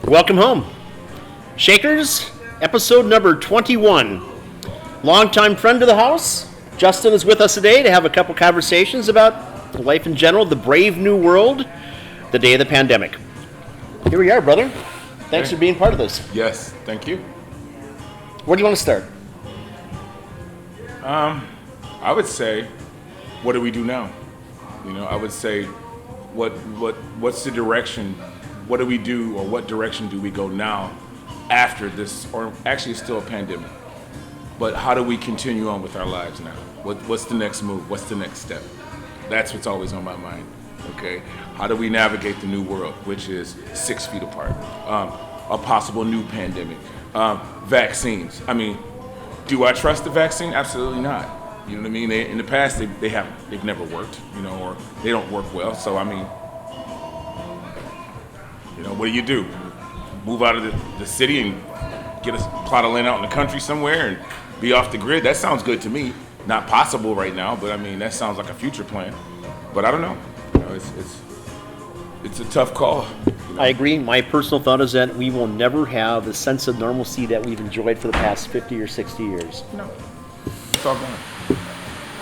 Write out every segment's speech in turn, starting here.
Welcome home. Shakers, episode number 21. Longtime friend of the house, Justin is with us today to have a couple conversations about life in general, the brave new world, the day of the pandemic. Here we are, brother. Thanks for being part of this. Yes, thank you. Where do you want to start? I would say, what do we do now? I would say, what's the direction? What do we do, or what direction do we go now after this, or actually it's still a pandemic, but how do we continue on with our lives now? What's the next move? What's the next step? That's what's always on my mind, okay? How do we navigate the new world, which is 6 feet apart? A possible new pandemic. Vaccines. Do I trust the vaccine? Absolutely not. You know what I mean? In the past, they've never worked, or they don't work well. So, what do? Move out of the city and get a plot of land out in the country somewhere and be off the grid? That sounds good to me. Not possible right now, but that sounds like a future plan. But I don't know. It's a tough call. I agree. My personal thought is that we will never have the sense of normalcy that we've enjoyed for the past 50 or 60 years. No. It's all gone.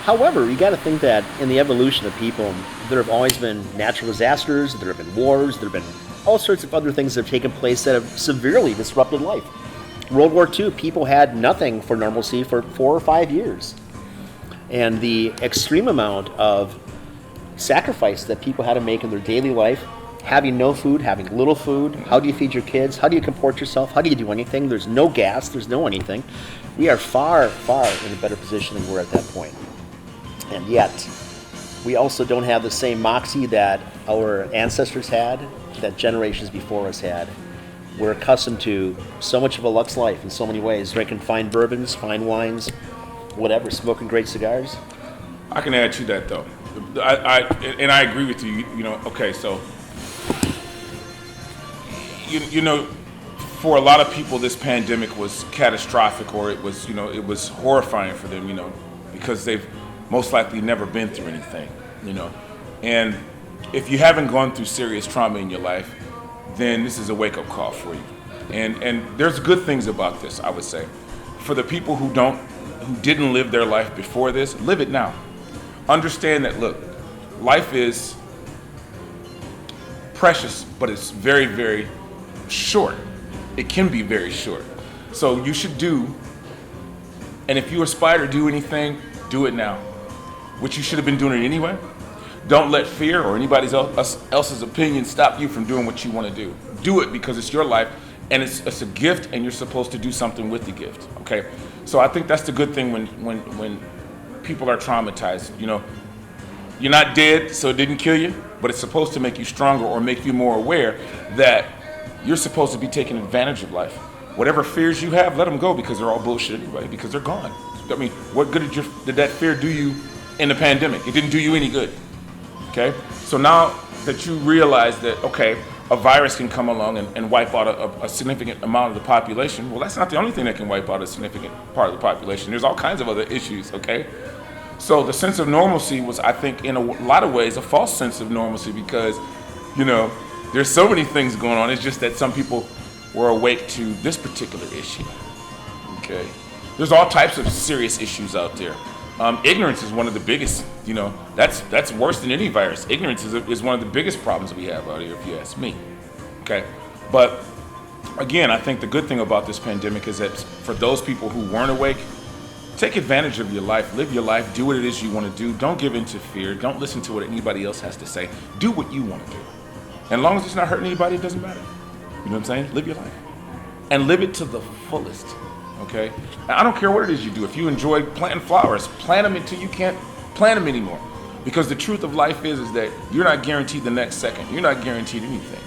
However, you got to think that in the evolution of people, there have always been natural disasters, there have been wars, there have been all sorts of other things that have taken place that have severely disrupted life. World War II, people had nothing for normalcy for 4 or 5 years. And the extreme amount of sacrifice that people had to make in their daily life, having no food, having little food, how do you feed your kids, how do you comport yourself, how do you do anything? There's no gas, there's no anything. We are far, far in a better position than we were at that point. And yet, we also don't have the same moxie that our ancestors had, that generations before us had. We're accustomed to so much of a luxe life in so many ways, drinking fine bourbons, fine wines, whatever, smoking great cigars. I can add to that, though. I agree with you. Okay, so for a lot of people, this pandemic was catastrophic, or it was horrifying for them, because they've most likely never been through anything, And if you haven't gone through serious trauma in your life, then this is a wake-up call for you. And there's good things about this, I would say. For the people who didn't live their life before this, live it now. Understand that, look, life is precious, but it's very, very short. It can be very short. So you should do, and if you aspire to do anything, do it now, which you should have been doing it anyway. Don't let fear or anybody else's opinion stop you from doing what you want to do. Do it because it's your life, and it's a gift, and you're supposed to do something with the gift, okay? So I think that's the good thing when people are traumatized. You're not dead, so it didn't kill you, but it's supposed to make you stronger or make you more aware that you're supposed to be taking advantage of life. Whatever fears you have, let them go, because they're all bullshit anyway, because they're gone. What good did that fear do you in the pandemic? It didn't do you any good, okay? So now that you realize that, okay, a virus can come along and wipe out a significant amount of the population, well, that's not the only thing that can wipe out a significant part of the population. There's all kinds of other issues, okay? So the sense of normalcy was, I think, in a lot of ways, a false sense of normalcy, because, there's so many things going on. It's just that some people were awake to this particular issue, okay? There's all types of serious issues out there. Ignorance is one of the biggest, that's worse than any virus. Ignorance is one of the biggest problems we have out here, if you ask me, okay? But again, I think the good thing about this pandemic is that for those people who weren't awake, take advantage of your life, live your life, do what it is you want to do. Don't give in to fear. Don't listen to what anybody else has to say. Do what you want to do. And as long as it's not hurting anybody, it doesn't matter. You know what I'm saying? Live your life. And live it to the fullest, okay? And I don't care what it is you do. If you enjoy planting flowers, plant them until you can't plant them anymore. Because the truth of life is that you're not guaranteed the next second. You're not guaranteed anything.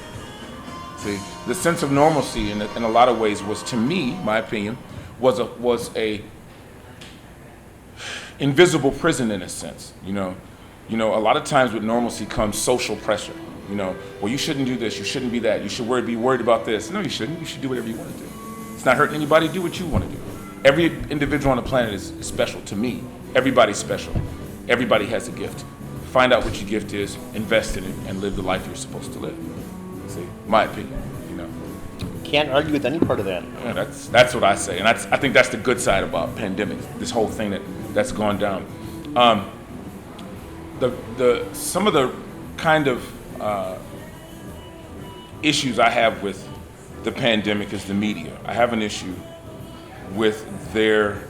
See, the sense of normalcy in a lot of ways was, to me, my opinion, was a invisible prison in a sense. A lot of times with normalcy comes social pressure. Well, you shouldn't do this, you shouldn't be that, you should be worried about this. No, you shouldn't. You should do whatever you want to do. It's not hurting anybody. Do what you want to do. Every individual on the planet is special to me. Everybody's special. Everybody has a gift. Find out what your gift is, invest in it, and live the life you're supposed to live. See, my opinion. Can't argue with any part of that. Yeah, that's what I say, and I think that's the good side about pandemic. This whole thing that's gone down. The some of the kind of issues I have with the pandemic is the media. I have an issue with their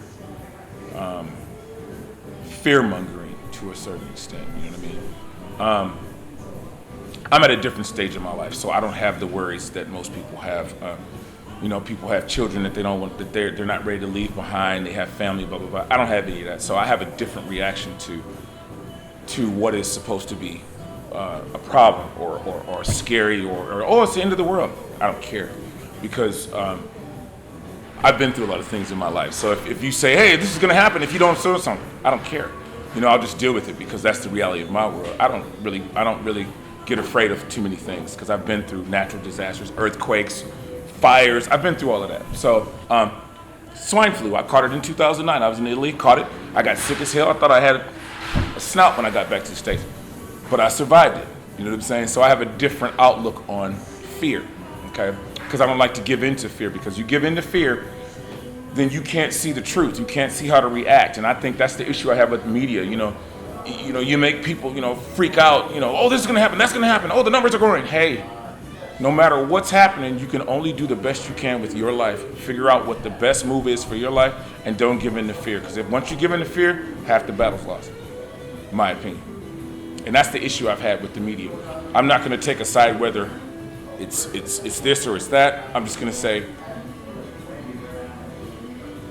fear-mongering to a certain extent. You know what I mean? I'm at a different stage in my life, so I don't have the worries that most people have. People have children that they don't want, that they're not ready to leave behind. They have family, blah blah blah. I don't have any of that, so I have a different reaction to what is supposed to be a problem or scary or oh, it's the end of the world. I don't care, because I've been through a lot of things in my life. So if you say, hey, this is going to happen if you don't do something, I don't care. I'll just deal with it, because that's the reality of my world. I don't really get afraid of too many things, because I've been through natural disasters, earthquakes, fires. I've been through all of that. So swine flu, I caught it in 2009. I was in Italy, caught it. I got sick as hell. I thought I had a snout when I got back to the States, but I survived it. You know what I'm saying? So I have a different outlook on fear, okay? Because I don't like to give in to fear, because you give in to fear, then you can't see the truth. You can't see how to react. And I think that's the issue I have with the media. You make people, freak out, oh, this is going to happen, that's going to happen, oh, the numbers are growing. Hey, no matter what's happening, you can only do the best you can with your life. Figure out what the best move is for your life, and don't give in to fear. Because once you give in to fear, half the battle's lost, in my opinion. And that's the issue I've had with the media. I'm not going to take a side whether it's this or it's that. I'm just going to say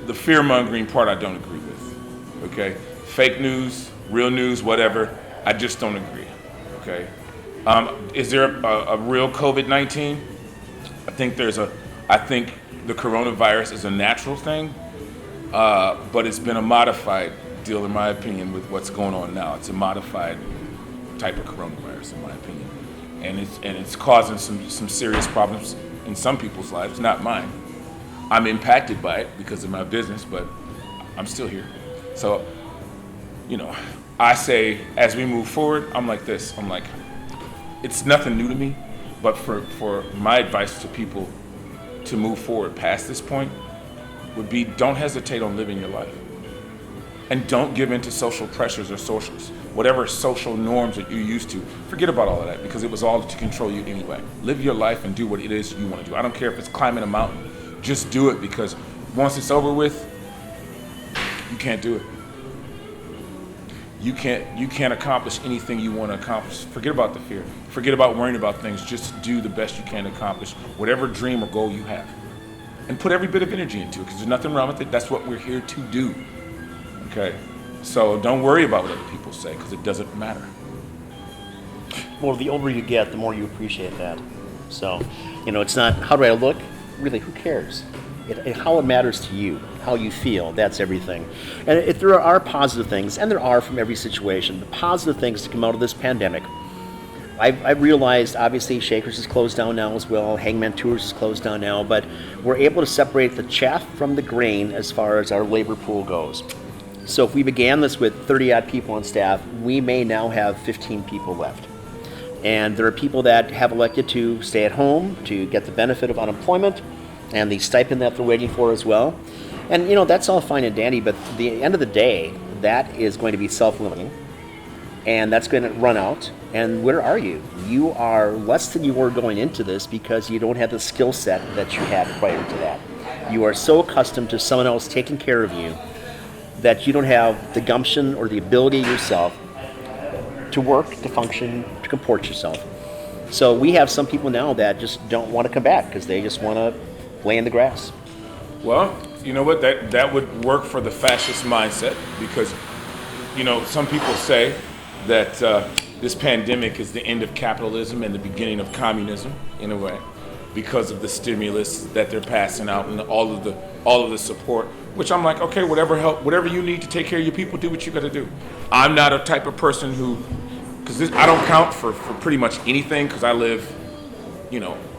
the fear-mongering part I don't agree with, okay? Fake news, real news, whatever, I just don't agree, okay? Is there a real COVID-19? I think the coronavirus is a natural thing, but it's been a modified deal, in my opinion, with what's going on now. It's a modified type of coronavirus, in my opinion, and it's causing some serious problems in some people's lives, not mine. I'm impacted by it because of my business, but I'm still here. So, I say, as we move forward, I'm like this. I'm like, it's nothing new to me, but for my advice to people to move forward past this point would be, don't hesitate on living your life. And don't give in to social pressures or whatever social norms that you're used to. Forget about all of that, because it was all to control you anyway. Live your life and do what it is you want to do. I don't care if it's climbing a mountain. Just do it, because once it's over with, you can't do it. You can't accomplish anything you want to accomplish. Forget about the fear. Forget about worrying about things. Just do the best you can to accomplish whatever dream or goal you have. And put every bit of energy into it, because there's nothing wrong with it. That's what we're here to do. Okay? So don't worry about what other people say, because it doesn't matter. Well, the older you get, the more you appreciate that. So, it's not, how do I look? Really, who cares? How it matters to you, how you feel, that's everything. And if there are positive things, and there are from every situation, the positive things to come out of this pandemic, I've realized, obviously, Shakers is closed down now as well, Hangman Tours is closed down now, but we're able to separate the chaff from the grain as far as our labor pool goes. So if we began this with 30-odd people on staff, we may now have 15 people left. And there are people that have elected to stay at home to get the benefit of unemployment and the stipend that they're waiting for as well. And, that's all fine and dandy, but at the end of the day, that is going to be self-limiting. And that's going to run out. And where are you? You are less than you were going into this, because you don't have the skill set that you had prior to that. You are so accustomed to someone else taking care of you that you don't have the gumption or the ability yourself to work, to function, to comport yourself. So we have some people now that just don't want to come back, because they just want to lay in the grass. Well, you know what? That would work for the fascist mindset, because, some people say that this pandemic is the end of capitalism and the beginning of communism, in a way, because of the stimulus that they're passing out and all of the support. Which I'm like, okay, whatever you need to take care of your people, do what you got to do. I'm not a type of person who, because I don't count for pretty much anything, because I live,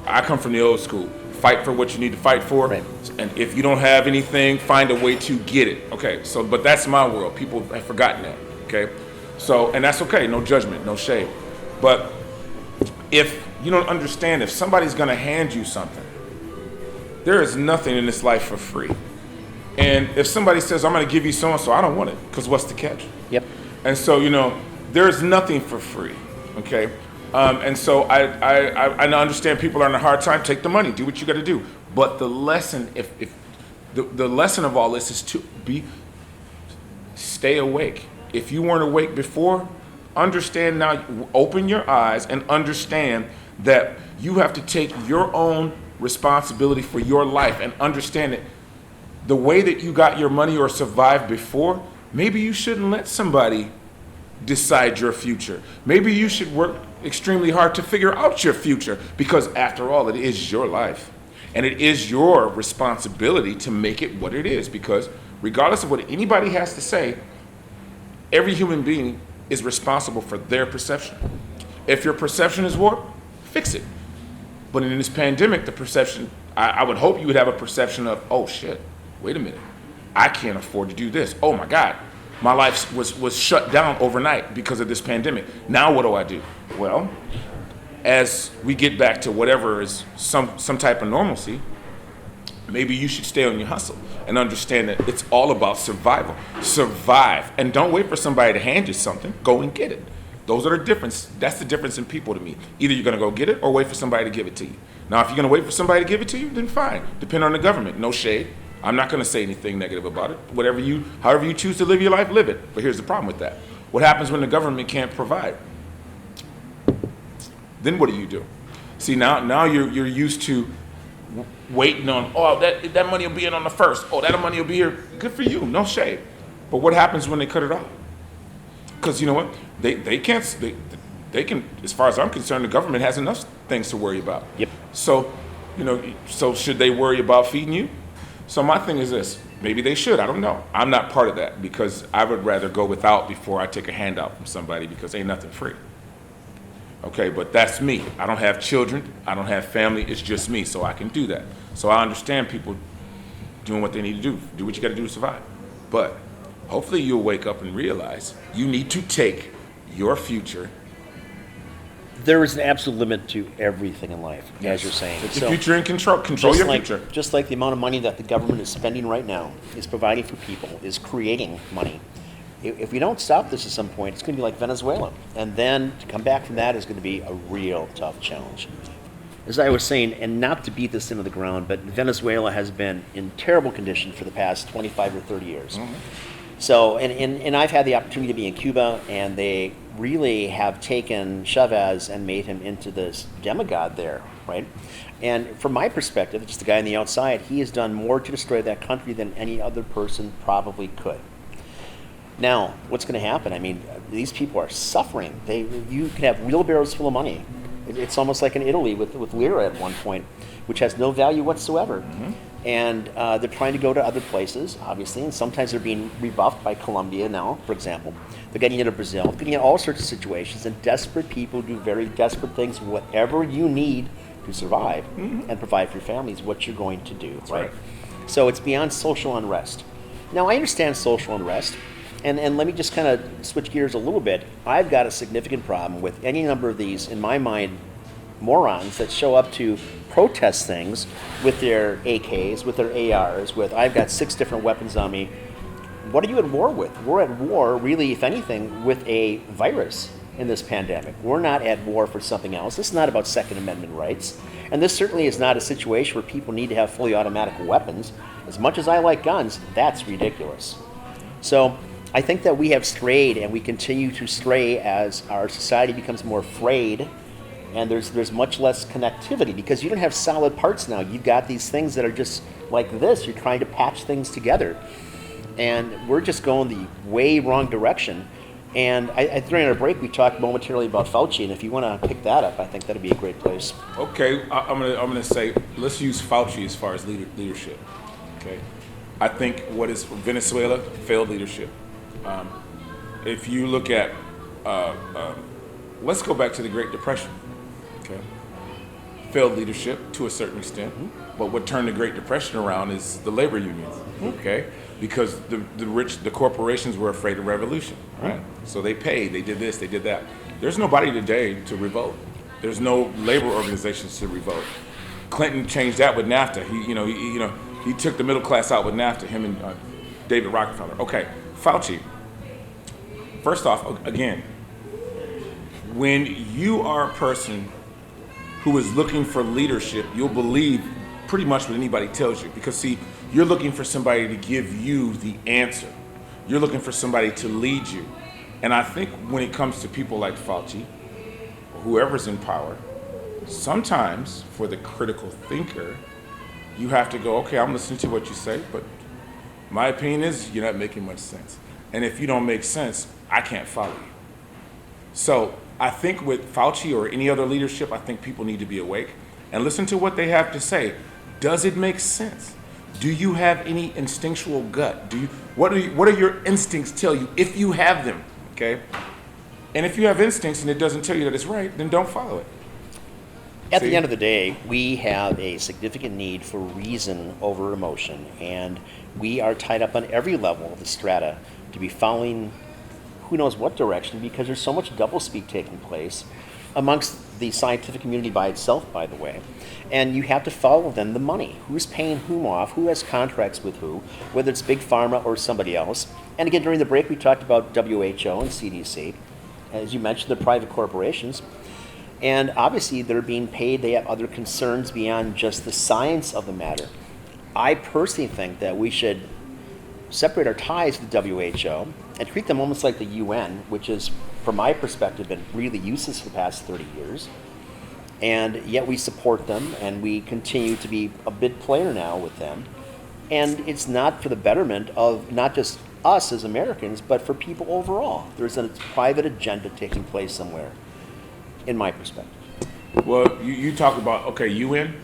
I come from the old school. Fight for what you need to fight for, right. And if you don't have anything, find a way to get it. Okay, but that's my world. People have forgotten that. Okay, so, and that's okay. No judgment, no shade. But if you don't understand, if somebody's going to hand you something, there is nothing in this life for free. And if somebody says, I'm going to give you so-and-so, I don't want it, because what's the catch? Yep. And so, there's nothing for free, okay? And so I understand people are in a hard time. Take the money, do what you got to do. But the lesson, if the lesson of all this is to stay awake. If you weren't awake before, understand now, open your eyes and understand that you have to take your own responsibility for your life and understand that the way that you got your money or survived before, maybe you shouldn't let somebody decide your future. Maybe you should work extremely hard to figure out your future, because after all, it is your life. And it is your responsibility to make it what it is, because regardless of what anybody has to say, every human being is responsible for their perception. If your perception is warped, fix it. But in this pandemic, the perception, I would hope you would have a perception of, oh shit, wait a minute, I can't afford to do this. Oh my God, my life was shut down overnight because of this pandemic. Now what do I do? Well, as we get back to whatever is some type of normalcy, maybe you should stay on your hustle and understand that it's all about survival. Survive, and don't wait for somebody to hand you something. Go and get it. Those are the difference. That's the difference in people to me. Either you're going to go get it or wait for somebody to give it to you. Now, if you're going to wait for somebody to give it to you, then fine. Depend on the government. No shade. I'm not going to say anything negative about it. However you choose to live your life, live it. But here's the problem with that. What happens when the government can't provide? Then what do? See, now you're used to waiting on, oh, that money will be in on the first. Oh, that money will be here. Good for you. No shade. But what happens when they cut it off? Because you know what? They can, as far as I'm concerned, the government has enough things to worry about. Yep. So, so should they worry about feeding you? So my thing is this, maybe they should, I don't know. I'm not part of that, because I would rather go without before I take a handout from somebody, because ain't nothing free. Okay, but that's me. I don't have children, I don't have family, it's just me, so I can do that. So I understand people doing what they need to do what you gotta do to survive. But hopefully you'll wake up and realize you need to take your future. There is an absolute limit to everything in life, as you're saying. Put your future in control your future. Just like the amount of money that the government is spending right now, is providing for people, is creating money. If we don't stop this at some point, it's going to be like Venezuela. And then to come back from that is going to be a real tough challenge. As I was saying, and not to beat this into the ground, but Venezuela has been in terrible condition for the past 25 or 30 years. Mm-hmm. So, and I've had the opportunity to be in Cuba, and they really have taken Chavez and made him into this demigod there, right? And from my perspective, just the guy on the outside, he has done more to destroy that country than any other person probably could. Now, what's going to happen? I mean, these people are suffering. You can have wheelbarrows full of money. It's almost like in Italy with lira at one point, which has no value whatsoever. Mm-hmm. And they're trying to go to other places, obviously, and sometimes they're being rebuffed by Colombia now, for example. They're getting into Brazil, getting into all sorts of situations, and desperate people do very desperate things. Whatever you need to survive mm-hmm. and provide for your family is what you're going to do, right? So it's beyond social unrest. Now, I understand social unrest, and let me just kind of switch gears a little bit. I've got a significant problem with any number of these, in my mind, morons that show up to protest things with their AKs, with their ARs, I've got 6 different weapons on me. What are you at war with? We're at war, really, if anything, with a virus in this pandemic. We're not at war for something else. This is not about Second Amendment rights. And this certainly is not a situation where people need to have fully automatic weapons. As much as I like guns, that's ridiculous. So I think that we have strayed, and we continue to stray as our society becomes more frayed, and there's much less connectivity, because you don't have solid parts now. You've got these things that are just like this. You're trying to patch things together. And we're just going the way wrong direction. And during our break, we talked momentarily about Fauci, and if you want to pick that up, I think that'd be a great place. Okay, I'm gonna say, let's use Fauci as far as leadership. Okay, I think what is Venezuela, failed leadership. If you look at, let's go back to the Great Depression. Okay, failed leadership to a certain extent, mm-hmm. but what turned the Great Depression around is the labor unions. Mm-hmm. Okay, because the corporations were afraid of revolution, right? Mm-hmm. So they paid, they did this, they did that. There's nobody today to revolt. There's no labor organizations to revolt. Clinton changed that with NAFTA. He took the middle class out with NAFTA. Him and David Rockefeller. Okay, Fauci. First off, again, when you are a person who is looking for leadership, you'll believe pretty much what anybody tells you. Because see, you're looking for somebody to give you the answer. You're looking for somebody to lead you. And I think when it comes to people like Fauci, or whoever's in power, sometimes for the critical thinker, you have to go, okay, I'm listening to what you say, but my opinion is you're not making much sense. And if you don't make sense, I can't follow you. So I think with Fauci or any other leadership, I think people need to be awake and listen to what they have to say. Does it make sense? Do you have any instinctual gut? What are your instincts tell you if you have them? Okay? And if you have instincts and it doesn't tell you that it's right, then don't follow it. At the end of the day, we have a significant need for reason over emotion, and we are tied up on every level of the strata to be following who knows what direction, because there's so much doublespeak taking place amongst the scientific community by itself, by the way. And you have to follow then the money. Who's paying whom off? Who has contracts with who? Whether it's Big Pharma or somebody else. And again, during the break, we talked about WHO and CDC. As you mentioned, they're private corporations. And obviously, they're being paid. They have other concerns beyond just the science of the matter. I personally think that we should separate our ties with the WHO and treat them almost like the UN, which is, from my perspective, been really useless for the past 30 years. And yet we support them, and we continue to be a big player now with them. And it's not for the betterment of not just us as Americans, but for people overall. There's a private agenda taking place somewhere, in my perspective. Well, you talk about, okay, UN.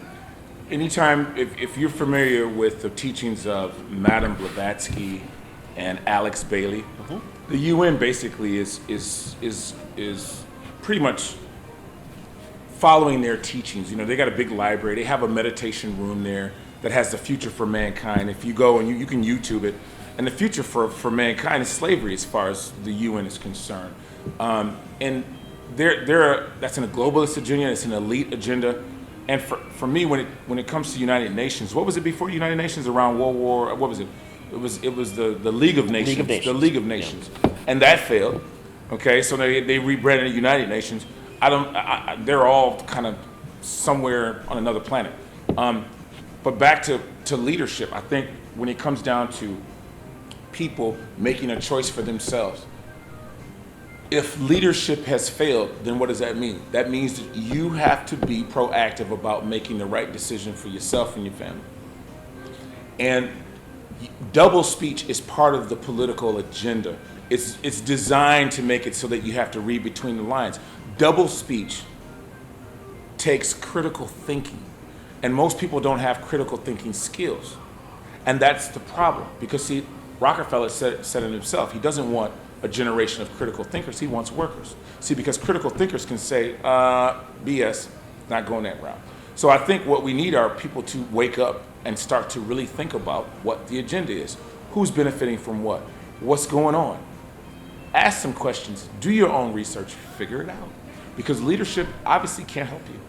Anytime, if you're familiar with the teachings of Madame Blavatsky and Alex Bailey, the UN basically is pretty much following their teachings. You know, they got a big library. They have a meditation room there that has the future for mankind. If you go and you can YouTube it, and the future for mankind is slavery as far as the UN is concerned. And that's a globalist agenda. It's an elite agenda. And for me, when it comes to United Nations, what was it before United Nations? Around World War, what was it? It was the League of Nations. The League of Nations, yeah. And that failed. Okay, so they rebranded United Nations. They're all kind of somewhere on another planet. But back to leadership, I think when it comes down to people making a choice for themselves, if leadership has failed, then what does that mean? That means that you have to be proactive about making the right decision for yourself and your family. And double speech is part of the political agenda. It's designed to make it so that you have to read between the lines. Double speech takes critical thinking, and most people don't have critical thinking skills. And that's the problem, because see, Rockefeller said it himself. He doesn't want a generation of critical thinkers. He wants workers. See, because critical thinkers can say, BS, not going that route. So I think what we need are people to wake up and start to really think about what the agenda is. Who's benefiting from what? What's going on? Ask some questions. Do your own research. Figure it out. Because leadership obviously can't help you.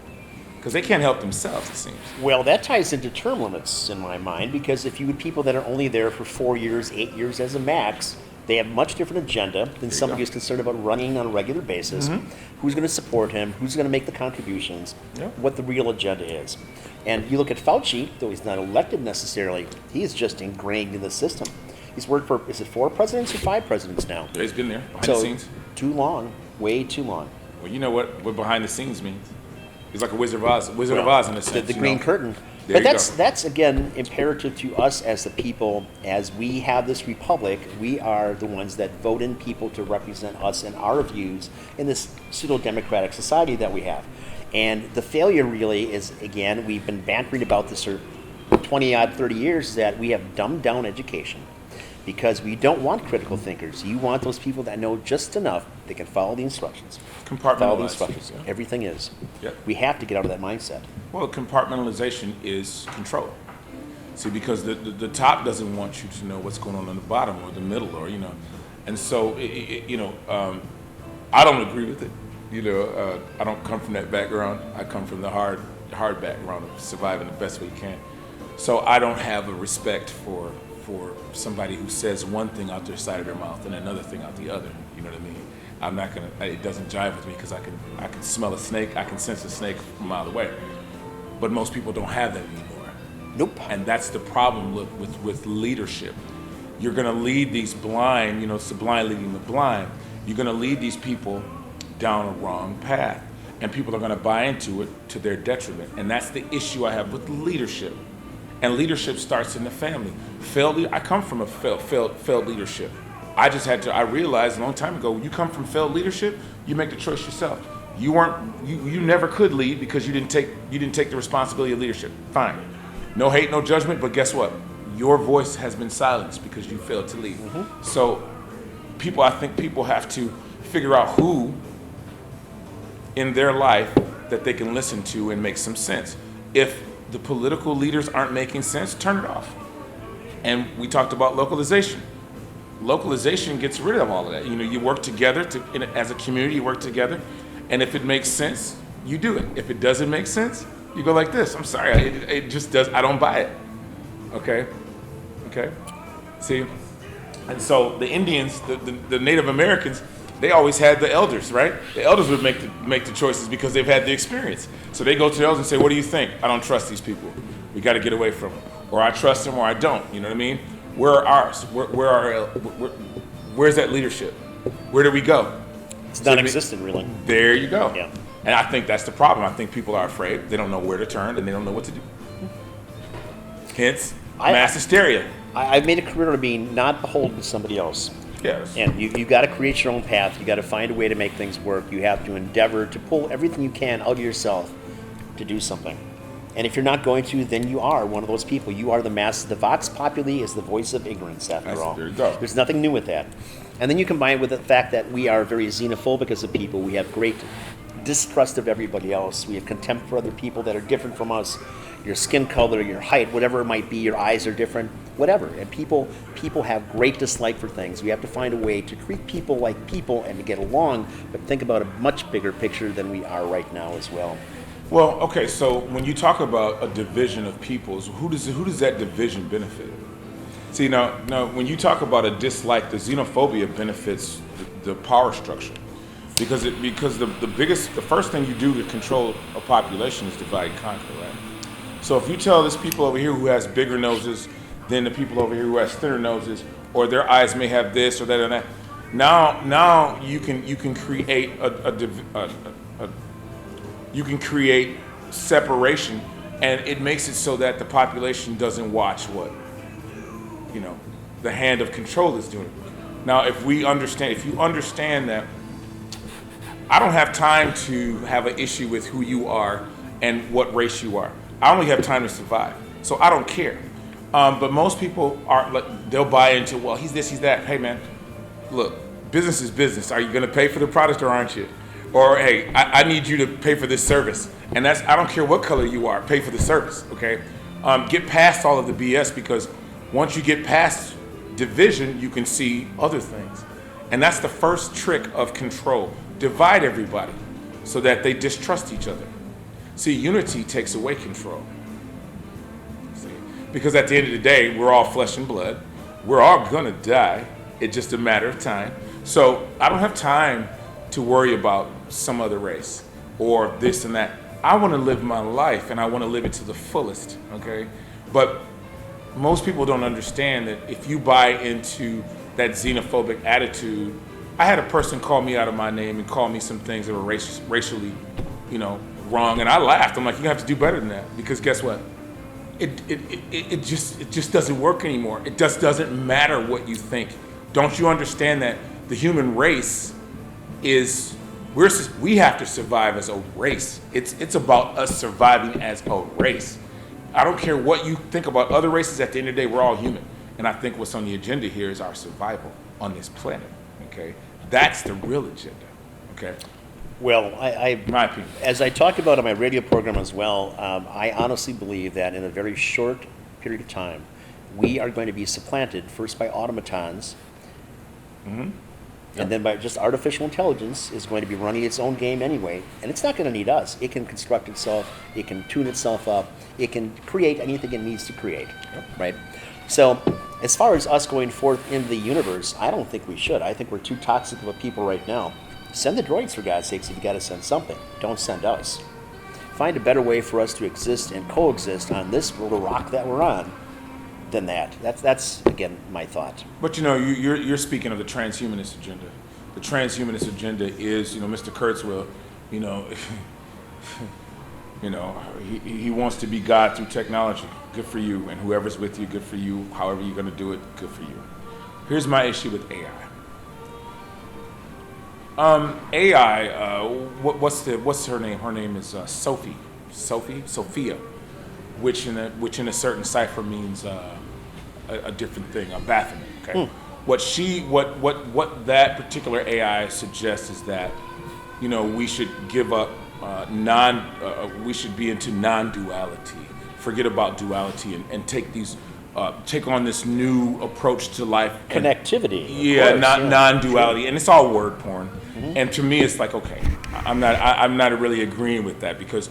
Because they can't help themselves, it seems. Well, that ties into term limits in my mind, because if you have people that are only there for 4 years, 8 years as a max, they have much different agenda than somebody who's concerned about running on a regular basis. Who's going to support him? Who's going to make the contributions? What the real agenda is. And you look at Fauci, though he's not elected necessarily, he is just ingrained in the system. He's worked for, is it 4 presidents or 5 presidents now? Yeah, he's been there, behind the scenes. Too long, way too long. Well, you know what behind the scenes means. He's like a Wizard of Oz in a sense. The Green Curtain. But that's again imperative to us as the people. As we have this republic, we are the ones that vote in people to represent us and our views in this pseudo-democratic society that we have. And the failure really is, again, we've been bantering about this for 20-odd, 30 years, is that we have dumbed down education. Because we don't want critical thinkers. You want those people that know just enough they can follow the instructions. Follow the instructions. Yeah. Everything is. Yep. We have to get out of that mindset. Well, compartmentalization is control. See, because the top doesn't want you to know what's going on in the bottom or the middle, or and so I don't agree with it. I don't come from that background. I come from the hard hardback around surviving the best way you can. So I don't have a respect for somebody who says one thing out their side of their mouth and another thing out the other. You know what I mean? I'm not gonna. It doesn't jive with me because I can smell a snake. I can sense a snake from a mile away. But most people don't have that anymore. Nope. And that's the problem with leadership. You're gonna lead these blind. It's the blind leading the blind. You're gonna lead these people down a wrong path, and people are gonna buy into it to their detriment. And that's the issue I have with leadership. And leadership starts in the family. I come from a failed leadership. I realized a long time ago, when you come from failed leadership, you make the choice yourself. You never could lead because you didn't take the responsibility of leadership. Fine. No hate, no judgment, but guess what? Your voice has been silenced because you failed to lead. Mm-hmm. So I think people have to figure out who in their life that they can listen to and make some sense. If the political leaders aren't making sense, turn it off. And we talked about localization. Localization gets rid of all of that. You work together as a community, you work together, and if it makes sense, you do it. If it doesn't make sense, you go like this. I'm sorry, it just does. I don't buy it. Okay. See, and so the Indians, the Native Americans, they always had the elders, right? The elders would make the choices because they've had the experience. So they go to the elders and say, "What do you think? I don't trust these people. We got to get away from them, or I trust them, or I don't." You know what I mean? Where are ours? Where's that leadership? Where do we go? It's non-existent, really. There you go. Yeah. And I think that's the problem. I think people are afraid. They don't know where to turn, and they don't know what to do. Hence, mass hysteria. I've made a career of being not beholden to somebody else. Yes. And you got to create your own path. You got to find a way to make things work. You have to endeavor to pull everything you can out of yourself to do something. And if you're not going to, then you are one of those people. You are the mass. The vox populi is the voice of ignorance, after all. There you go. There's nothing new with that. And then you combine it with the fact that we are very xenophobic as a people. We have great distrust of everybody else. We have contempt for other people that are different from us. Your skin color, your height, whatever it might be, your eyes are different, whatever. And people have great dislike for things. We have to find a way to treat people like people and to get along, but think about a much bigger picture than we are right now as well. Well, okay, so when you talk about a division of peoples, who does that division benefit? See, now when you talk about a dislike, the xenophobia benefits the power structure. Because the first thing you do to control a population is divide and conquer, right? So if you tell this people over here who has bigger noses than the people over here who has thinner noses, or their eyes may have this or that or that, now you can create you can create separation, and it makes it so that the population doesn't watch what the hand of control is doing. Now, if you understand that, I don't have time to have an issue with who you are and what race you are. I only have time to survive, so I don't care. But most people they'll buy into, well, he's this, he's that. Hey, man, look, business is business. Are you going to pay for the product or aren't you? Or, hey, I need you to pay for this service. And I don't care what color you are, pay for the service, okay? Get past all of the BS, because once you get past division, you can see other things. And that's the first trick of control. Divide everybody so that they distrust each other. See, unity takes away control. See? Because at the end of the day, we're all flesh and blood. We're all gonna die. It's just a matter of time. So I don't have time to worry about some other race or this and that. I want to live my life, and I want to live it to the fullest, okay? But most people don't understand that if you buy into that xenophobic attitude. I had a person call me out of my name and call me some things that were racially, wrong, and I laughed. I'm like, you have to do better than that, because guess what? It just doesn't work anymore. It just doesn't matter what you think. Don't you understand that the human race is we have to survive as a race. It's about us surviving as a race. I don't care what you think about other races. At the end of the day, we're all human. And I think what's on the agenda here is our survival on this planet. Okay, that's the real agenda. Okay. Well, my opinion. As I talk about on my radio program as well, I honestly believe that in a very short period of time, we are going to be supplanted first by automatons, And then by just artificial intelligence is going to be running its own game anyway, and it's not going to need us. It can construct itself, it can tune itself up, it can create anything it needs to create, right? So as far as us going forth into the universe, I don't think we should. I think we're too toxic of a people right now. Send the droids, for God's sakes, if you got to send something. Don't send us. Find a better way for us to exist and coexist on this little rock that we're on than that. That's again, my thought. But you're speaking of the transhumanist agenda. The transhumanist agenda is, Mr. Kurzweil, he wants to be God through technology. Good for you. And whoever's with you, good for you. However you're going to do it, good for you. Here's my issue with AI. What's her name? Her name is Sophia, which in a certain cipher means a different thing, a Baphomet. Okay, what that particular AI suggests is that we should give up we should be into non-duality, forget about duality, and take on this new approach to life. Connectivity. Yeah, non-duality, and it's all word porn. Mm-hmm. And to me, it's like, okay, I'm not really agreeing with that, because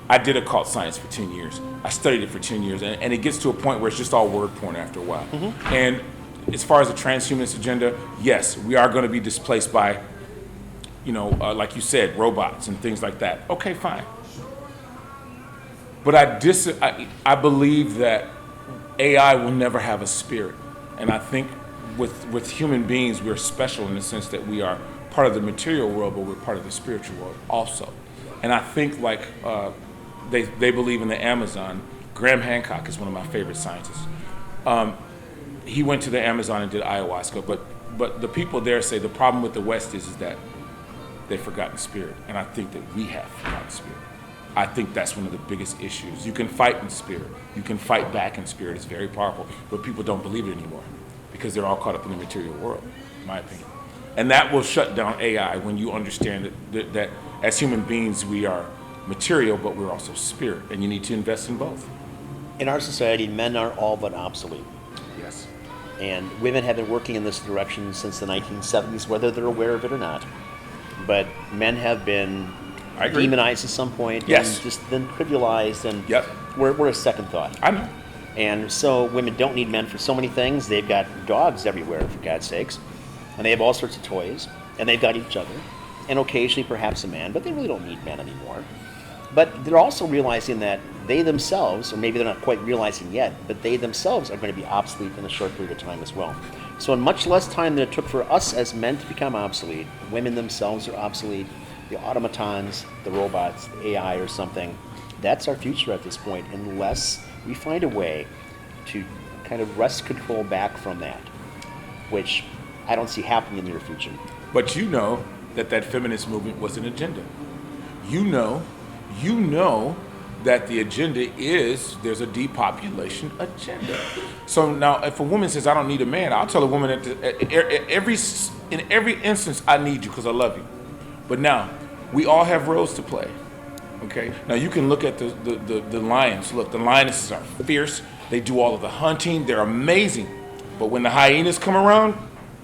I did occult science for 10 years. I studied it for 10 years, and it gets to a point where it's just all word porn after a while. Mm-hmm. And as far as the transhumanist agenda, yes, we are going to be displaced by, like you said, robots and things like that. Okay, fine. But I believe that AI will never have a spirit. And I think with human beings, we're special in the sense that we are part of the material world, but we're part of the spiritual world also. And I think they believe in the Amazon. Graham Hancock is one of my favorite scientists. He went to the Amazon and did ayahuasca, but the people there say the problem with the West is that they've forgotten spirit. And I think that we have forgotten spirit. I think that's one of the biggest issues. You can fight in spirit. You can fight back in spirit. It's very powerful, but people don't believe it anymore because they're all caught up in the material world, in my opinion. And that will shut down AI when you understand that as human beings, we are material, but we're also spirit, and you need to invest in both. In our society, men are all but obsolete. Yes. And women have been working in this direction since the 1970s, whether they're aware of it or not. But men have been demonized at some point, yes, and just then trivialized, and yep, we're a second thought. I know. And so women don't need men for so many things. They've got dogs everywhere, for God's sakes, and they have all sorts of toys, and they've got each other, and occasionally perhaps a man, but they really don't need men anymore. But they're also realizing that they themselves, or maybe they're not quite realizing yet, but they themselves are going to be obsolete in a short period of time as well. So in much less time than it took for us as men to become obsolete, women themselves are obsolete. The automatons, the robots, the AI or something, that's our future at this point, unless we find a way to kind of wrest control back from that, which I don't see happening in the near future. But you know that feminist movement was an agenda. You know that the agenda is there's a depopulation agenda. So now if a woman says, I don't need a man, I'll tell a woman in every instance, I need you because I love you. But now, we all have roles to play, okay? Now you can look at the lions. Look, the lionesses are fierce. They do all of the hunting. They're amazing. But when the hyenas come around,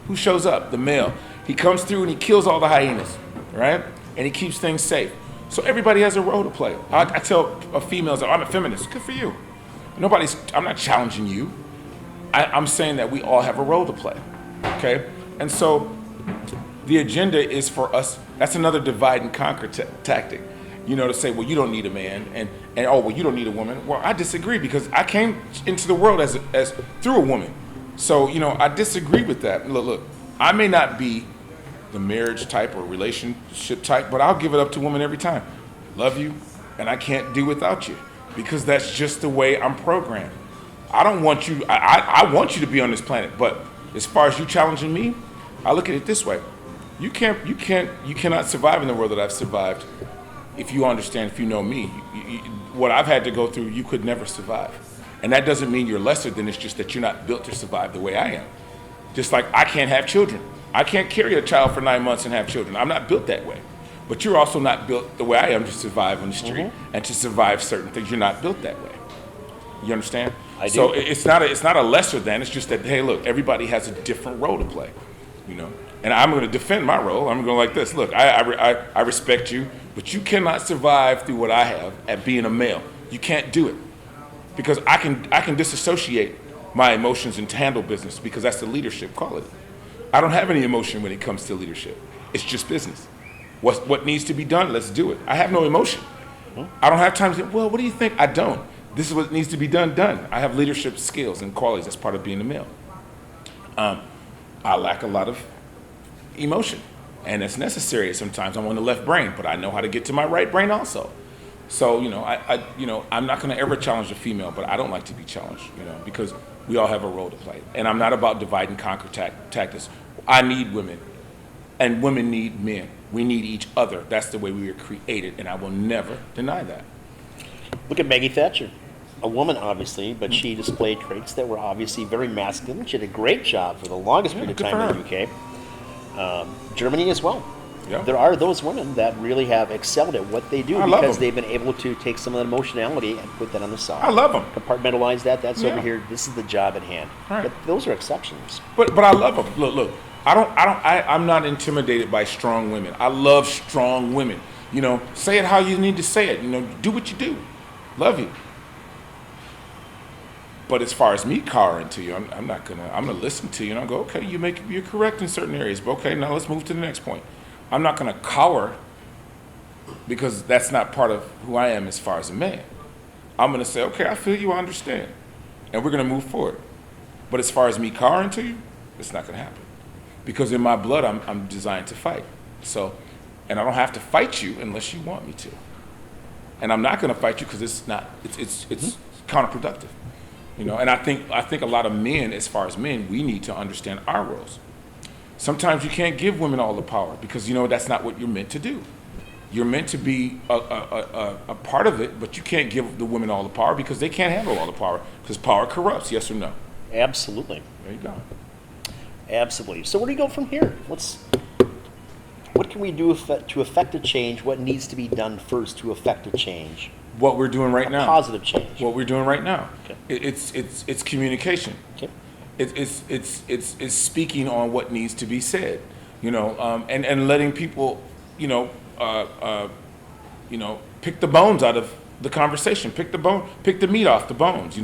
who shows up? The male. He comes through and he kills all the hyenas, right? And he keeps things safe. So everybody has a role to play. I tell females, I'm a feminist. Good for you. I'm not challenging you. I'm saying that we all have a role to play, okay? And so the agenda is for us. That's another divide and conquer tactic, to say, well, you don't need a man, and oh, well, you don't need a woman. Well, I disagree because I came into the world as through a woman. So, I disagree with that. Look, I may not be the marriage type or relationship type, but I'll give it up to women every time. Love you, and I can't do without you because that's just the way I'm programmed. I don't want you, I want you to be on this planet, but as far as you challenging me, I look at it this way. You cannot survive in the world that I've survived if you understand, if you know me. What I've had to go through, you could never survive. And that doesn't mean you're lesser than, it's just that you're not built to survive the way I am. Just like I can't have children. I can't carry a child for 9 months and have children. I'm not built that way. But you're also not built the way I am to survive on the street and to survive certain things. You're not built that way. You understand? I do. So it's not a lesser than, it's just that, hey, look, everybody has a different role to play, And I'm going to defend my role. I'm going like this. Look, I respect you, but you cannot survive through what I have at being a male. You can't do it. Because I can disassociate my emotions and handle business because that's the leadership quality. I don't have any emotion when it comes to leadership. It's just business. What needs to be done, let's do it. I have no emotion. I don't have time to say, well, what do you think? I don't. This is what needs to be done. I have leadership skills and qualities. That's part of being a male. I lack a lot of emotion, and it's necessary sometimes. I'm on the left brain, but I know how to get to my right brain also. So, I'm not going to ever challenge a female, but I don't like to be challenged, because we all have a role to play. And I'm not about divide and conquer tactics. I need women, and women need men. We need each other. That's the way we were created, and I will never deny that. Look at Maggie Thatcher. A woman, obviously, but she displayed traits that were obviously very masculine. She did a great job for the longest period of time in the UK. Germany as well. Yeah. There are those women that really have excelled at what they do because they've been able to take some of that emotionality and put that on the side. I love them. Compartmentalize that. That's over here. This is the job at hand. Right. But those are exceptions. But I love them. Look. I'm not intimidated by strong women. I love strong women. Say it how you need to say it. Do what you do. Love you. But as far as me cowering to you, I'm gonna listen to you and I'll go, okay, you're correct in certain areas, but okay, now let's move to the next point. I'm not gonna cower because that's not part of who I am as far as a man. I'm gonna say, okay, I feel you, I understand, and we're gonna move forward. But as far as me cowering to you, it's not gonna happen because in my blood, I'm designed to fight. So, and I don't have to fight you unless you want me to, and I'm not gonna fight you because it's counterproductive. And I think a lot of men, as far as men, we need to understand our roles. Sometimes you can't give women all the power because that's not what you're meant to do. You're meant to be a part of it, but you can't give the women all the power because they can't handle all the power because power corrupts. Yes or no? Absolutely. There you go. Absolutely. So where do you go from here? What can we do to affect a change? What needs to be done first to affect a change? What we're doing right now. Positive change. What we're doing right now. Okay. It's communication. Okay. It's speaking on what needs to be said, and letting people, pick the bones out of the conversation, pick the meat off the bones,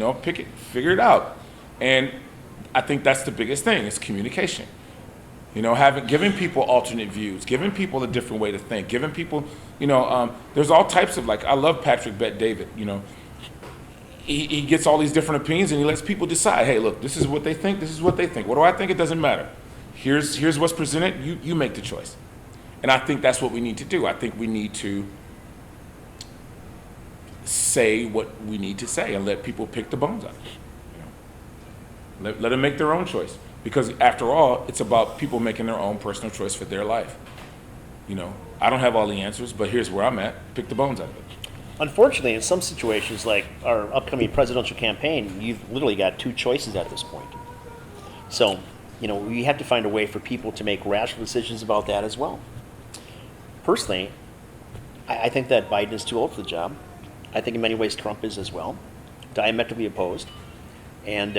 figure it out. And I think that's the biggest thing is communication. Giving people alternate views, giving people a different way to think, giving people, there's all types of I love Patrick Bet-David, he gets all these different opinions and he lets people decide, hey, look, this is what they think, this is what they think. What do I think? It doesn't matter. Here's what's presented, you make the choice. And I think that's what we need to do. I think we need to say what we need to say and let people pick the bones out. Let them make their own choice. Because after all, it's about people making their own personal choice for their life. I don't have all the answers, but here's where I'm at. Pick the bones out of it. Unfortunately, in some situations, like our upcoming presidential campaign, you've literally got two choices at this point. So, we have to find a way for people to make rational decisions about that as well. Personally, I think that Biden is too old for the job. I think in many ways Trump is as well. Diametrically opposed. And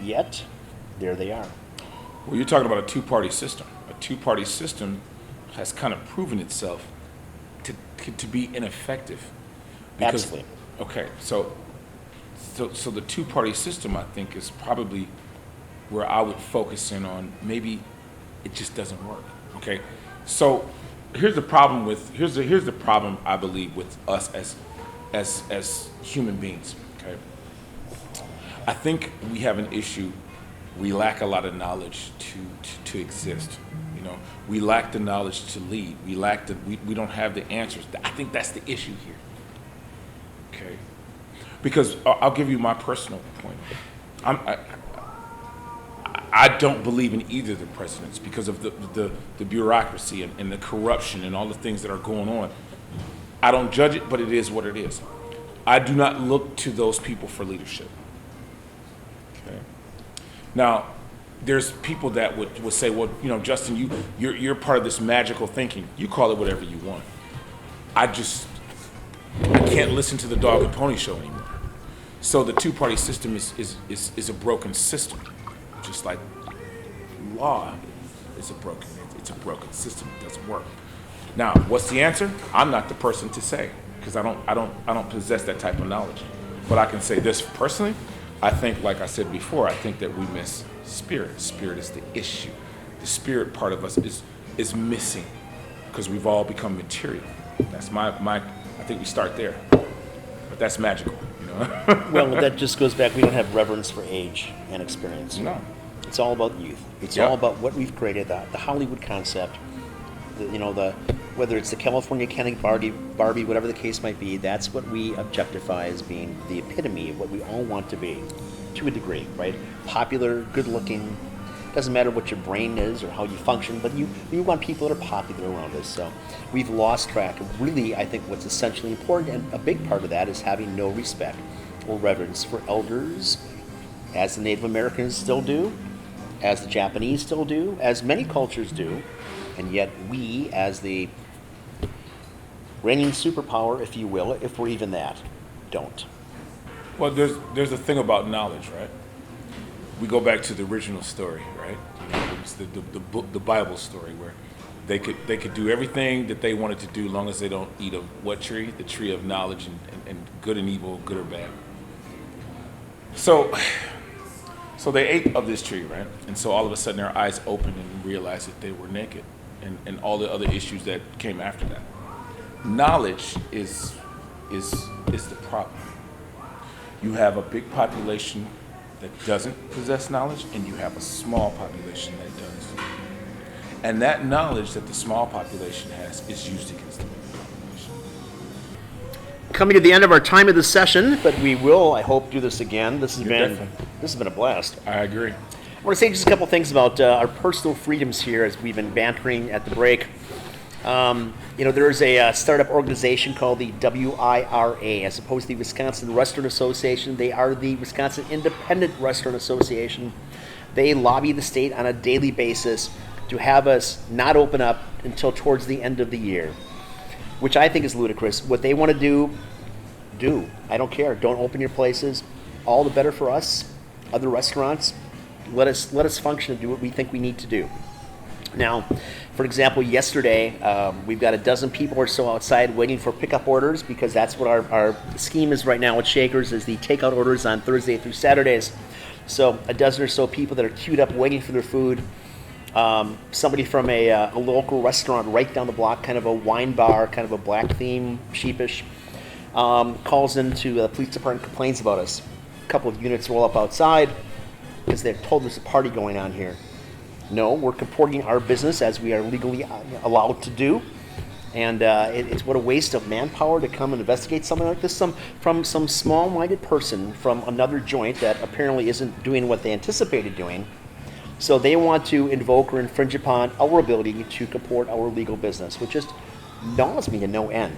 yet, there they are. Well, you're talking about a two-party system. A two-party system has kind of proven itself to be ineffective. Absolutely. Okay, so the two-party system, I think, is probably where I would focus in on maybe it just doesn't work. Okay, so here's the problem I believe with us as human beings. Okay, I think we have an issue. We lack a lot of knowledge to exist. We lack the knowledge to lead. We don't have the answers. I think that's the issue here. Okay, because I'll give you my personal point. I don't believe in either of the presidents because of the bureaucracy and the corruption and all the things that are going on. I don't judge it, but it is what it is. I do not look to those people for leadership. Okay. Now, there's people that would say, well, Justin, you're part of this magical thinking. You call it whatever you want. I can't listen to the dog and pony show anymore. So the two-party system is a broken system, just like law is a broken. It's a broken system. It doesn't work. Now, what's the answer? I'm not the person to say, because I don't possess that type of knowledge. But I can say this personally. I think, like I said before, I think that we miss spirit. Spirit is the issue. The spirit part of us is missing because we've all become material. That's my. I think we start there, but that's magical, you know. Well, that just goes back. We don't have reverence for age and experience. No. It's all about youth. It's Yeah. all about what we've created. The Hollywood concept. Whether it's the California Canning Barbie, whatever the case might be, that's what we objectify as being the epitome of what we all want to be, to a degree, right? Popular, good-looking. Doesn't matter what your brain is or how you function, but you want people that are popular around us. So we've lost track of really, I think, what's essentially important, and a big part of that is having no respect or reverence for elders, as the Native Americans still do, as the Japanese still do, as many cultures do, and yet we, as the reigning superpower, if you will, if we're even that, don't. Well, there's a thing about knowledge, right? We go back to the original story, right? It's the Bible story where they could do everything that they wanted to do, long as they don't eat of what tree? The tree of knowledge and good and evil, good or bad. So they ate of this tree, right? And so all of a sudden their eyes opened and realized that they were naked, and all the other issues that came after that. Knowledge is the problem. You have a big population that doesn't possess knowledge, and you have a small population that does. And that knowledge that the small population has is used against the big population. Coming to the end of our time of the session, but we will, I hope, do this again. This has been a blast. I agree. I want to say just a couple things about our personal freedoms here as we've been bantering at the break. There's a startup organization called the WIRA, as opposed to the Wisconsin Restaurant Association. They are the Wisconsin Independent Restaurant Association. They lobby the state on a daily basis to have us not open up until towards the end of the year, which I think is ludicrous. What they want to do. I don't care. Don't open your places. All the better for us. Other restaurants, let us function and do what we think we need to do. Now, for example, yesterday, we've got a dozen people or so outside waiting for pickup orders, because that's what our scheme is right now at Shakers, is the takeout orders on Thursday through Saturdays. So a dozen or so people that are queued up waiting for their food. Somebody from a local restaurant right down the block, kind of a wine bar, kind of a black theme, sheepish, calls into the police department, complains about us. A couple of units roll up outside because they're told there's a party going on here. No, we're comporting our business as we are legally allowed to do. And it's what a waste of manpower to come and investigate something like this from some small-minded person from another joint that apparently isn't doing what they anticipated doing. So they want to invoke or infringe upon our ability to comport our legal business, which just gnaws me to no end.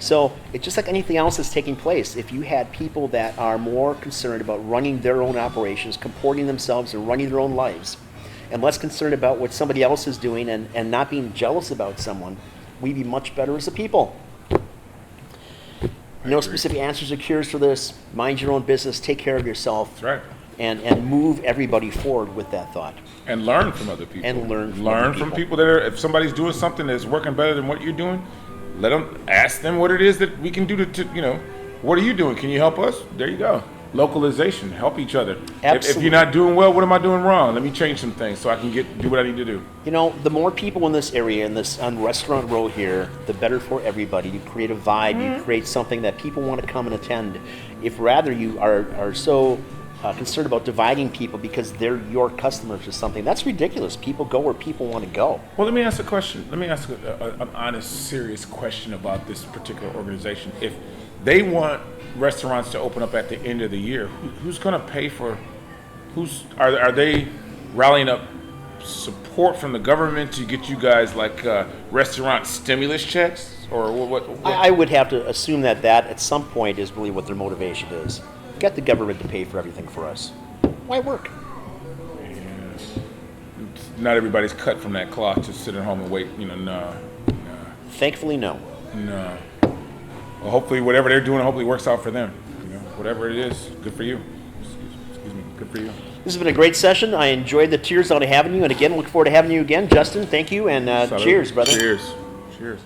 So it's just like anything else that's taking place. If you had people that are more concerned about running their own operations, comporting themselves and running their own lives, and less concerned about what somebody else is doing and not being jealous about someone, we'd be much better as a people. No specific answers or cures for this. Mind your own business. Take care of yourself. That's right. And move everybody forward with that thought. And learn from other people. And learn from people that are, if somebody's doing something that's working better than what you're doing, ask them what it is that we can do what are you doing? Can you help us? There you go. Localization, help each other. Absolutely. If you're not doing well, what am I doing wrong? Let me change some things so I can do what I need to do. The more people in this area, on Restaurant Row here, the better for everybody. You create a vibe, you create something that people want to come and attend. If rather you are so concerned about dividing people because they're your customers or something, that's ridiculous. People go where people want to go. Well, let me ask a question. Let me ask an honest, serious question about this particular organization. If they want restaurants to open up at the end of the year, who's going to pay for? Are they rallying up support from the government to get you guys like restaurant stimulus checks, or what? I would have to assume that at some point is really what their motivation is. Get the government to pay for everything for us. Why work? Yeah. Not everybody's cut from that cloth to sit at home and wait. No. Thankfully, no. No. Well, hopefully, whatever they're doing, hopefully works out for them. Whatever it is, good for you. Excuse me, good for you. This has been a great session. I enjoyed the tears out of having you, and again, look forward to having you again. Justin, thank you, and cheers, brother. Cheers. Cheers.